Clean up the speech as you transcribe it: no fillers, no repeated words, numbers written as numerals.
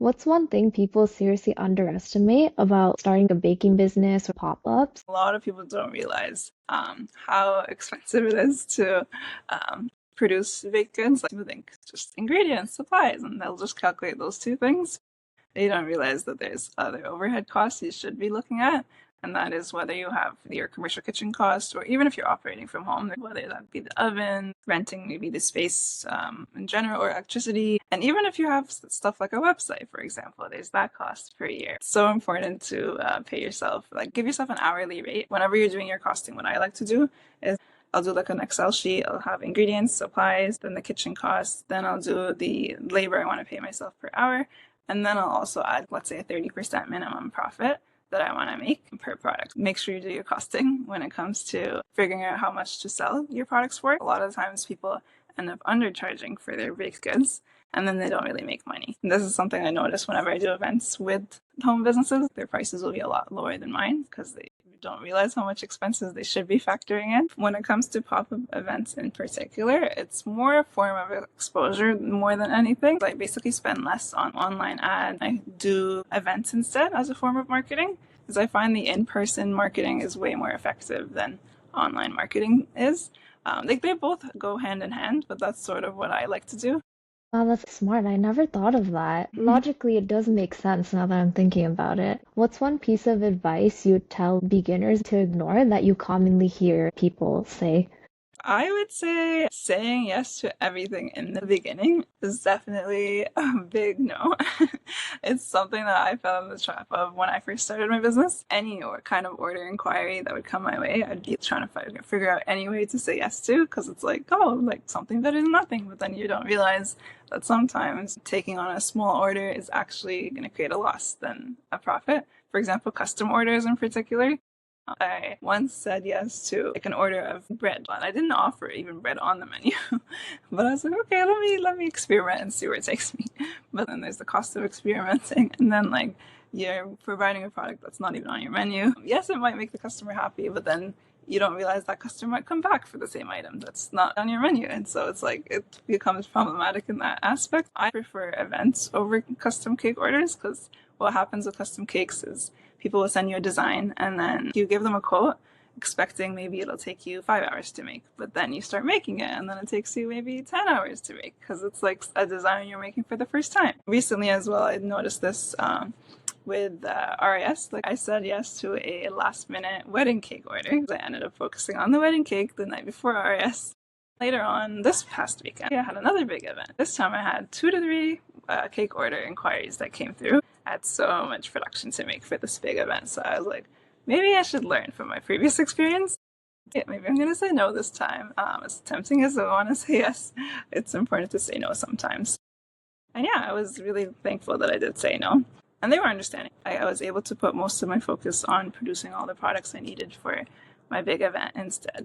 What's one thing people seriously underestimate about starting a baking business or pop-ups? A lot of people don't realize how expensive it is to produce baked goods. Like, people think just ingredients, supplies, and they'll just calculate those two things. They don't realize that there's other overhead costs you should be looking at, and that is whether you have your commercial kitchen cost, or even if you're operating from home, whether that be the oven, renting maybe the space in general, or electricity. And even if you have stuff like a website, for example, there's that cost per year. It's so important to pay yourself, like give yourself an hourly rate whenever you're doing your costing. What I like to do is I'll do like an Excel sheet. I'll have ingredients, supplies, then the kitchen costs. Then I'll do the labor I want to pay myself per hour. And then I'll also add, let's say, a 30% minimum profit that I want to make per product. Make sure you do your costing when it comes to figuring out how much to sell your products for. A lot of times people end up undercharging for their baked goods, and then they don't really make money. And this is something I notice whenever I do events with home businesses. Their prices will be a lot lower than mine because they don't realize how much expenses they should be factoring in. When it comes to pop-up events in particular, it's more a form of exposure more than anything. I basically spend less on online ads. I do events instead as a form of marketing, because I find the in-person marketing is way more effective than online marketing is. They both go hand in hand, but that's sort of what I like to do. Wow, that's smart. I never thought of that. Logically, it does make sense now that I'm thinking about it. What's one piece of advice you'd tell beginners to ignore that you commonly hear people say? I would say saying yes to everything in the beginning is definitely a big no. It's something that I fell in the trap of when I first started my business. Any kind of order inquiry that would come my way, I'd be trying to figure out any way to say yes to, because it's like, oh, like something better than nothing. But then you don't realize that sometimes taking on a small order is actually going to create a loss than a profit. For example, custom orders in particular. I once said yes to like an order of bread. I didn't offer even bread on the menu, but I was like, okay, let me experiment and see where it takes me. But then there's the cost of experimenting, and then like you're providing a product that's not even on your menu. Yes, it might make the customer happy, but then you don't realize that customer might come back for the same item that's not on your menu, and so it's like it becomes problematic in that aspect. I prefer events over custom cake orders, because what happens with custom cakes is people will send you a design and then you give them a quote expecting maybe it'll take you 5 hours to make, but then you start making it and then it takes you maybe 10 hours to make, because it's like a design you're making for the first time. Recently as well, I noticed this with RIS. Like, I said yes to a last minute wedding cake order. I ended up focusing on the wedding cake the night before RIS. Later on this past weekend, I had another big event. This time I had 2 to 3 cake order inquiries that came through. I had so much production to make for this big event, so I was like, maybe I should learn from my previous experience. Yeah, maybe I'm going to say no this time. As tempting as I want to say yes, it's important to say no sometimes. And yeah, I was really thankful that I did say no. And they were understanding. I was able to put most of my focus on producing all the products I needed for my big event instead.